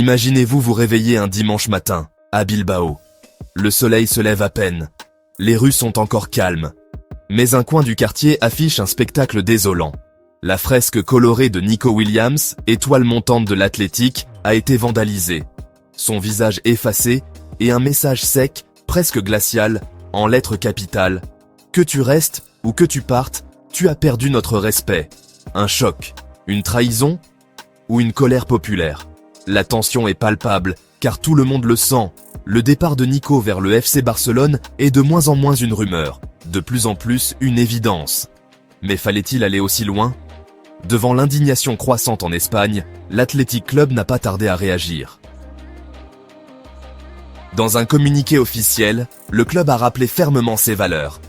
Imaginez-vous vous réveiller un dimanche matin, à Bilbao. Le soleil se lève à peine. Les rues sont encore calmes. Mais un coin du quartier affiche un spectacle désolant. La fresque colorée de Nico Williams, étoile montante de l'Athletic, a été vandalisée. Son visage effacé et un message sec, presque glacial, en lettres capitales. Que tu restes ou que tu partes, tu as perdu notre respect. Un choc, une trahison ou une colère populaire. La tension est palpable, car tout le monde le sent. Le départ de Nico vers le FC Barcelone est de moins en moins une rumeur, de plus en plus une évidence. Mais fallait-il aller aussi loin ? Devant l'indignation croissante en Espagne, l'Athletic Club n'a pas tardé à réagir. Dans un communiqué officiel, le club a rappelé fermement ses valeurs.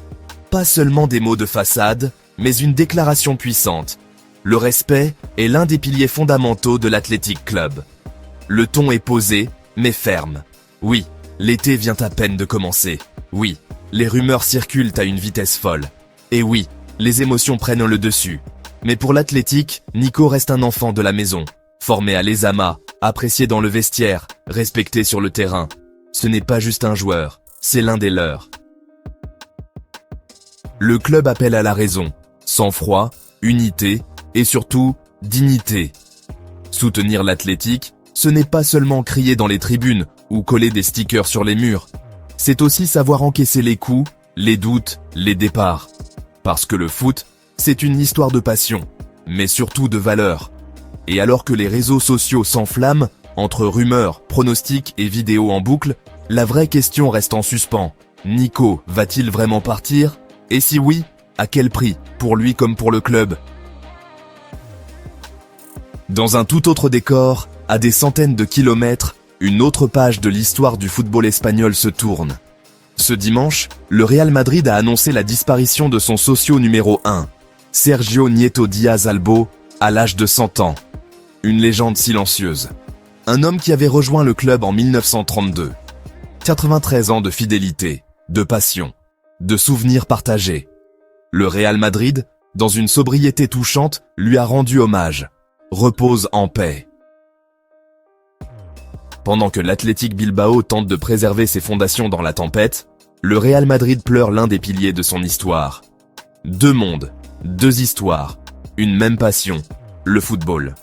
Pas seulement des mots de façade, mais une déclaration puissante. Le respect est l'un des piliers fondamentaux de l'Athletic Club. Le ton est posé, mais ferme. Oui, l'été vient à peine de commencer. Oui, les rumeurs circulent à une vitesse folle. Et oui, les émotions prennent le dessus. Mais pour l'Athletic, Nico reste un enfant de la maison. Formé à l'ESAMA, apprécié dans le vestiaire, respecté sur le terrain. Ce n'est pas juste un joueur, c'est l'un des leurs. Le club appelle à la raison, sang-froid, unité et surtout dignité. Soutenir l'Athletic, ce n'est pas seulement crier dans les tribunes ou coller des stickers sur les murs. C'est aussi savoir encaisser les coups, les doutes, les départs. Parce que le foot, c'est une histoire de passion, mais surtout de valeurs. Et alors que les réseaux sociaux s'enflamment, entre rumeurs, pronostics et vidéos en boucle, la vraie question reste en suspens. Nico va-t-il vraiment partir ? Et si oui, à quel prix, pour lui comme pour le club ? Dans un tout autre décor, à des centaines de kilomètres, une autre page de l'histoire du football espagnol se tourne. Ce dimanche, le Real Madrid a annoncé la disparition de son socio numéro 1, Sergio Nieto Díaz Albo, à l'âge de 100 ans. Une légende silencieuse. Un homme qui avait rejoint le club en 1932. 93 ans de fidélité, de passion, de souvenirs partagés. Le Real Madrid, dans une sobriété touchante, lui a rendu hommage. Repose en paix. Pendant que l'Athletic Bilbao tente de préserver ses fondations dans la tempête, le Real Madrid pleure l'un des piliers de son histoire. Deux mondes, deux histoires, une même passion, le football.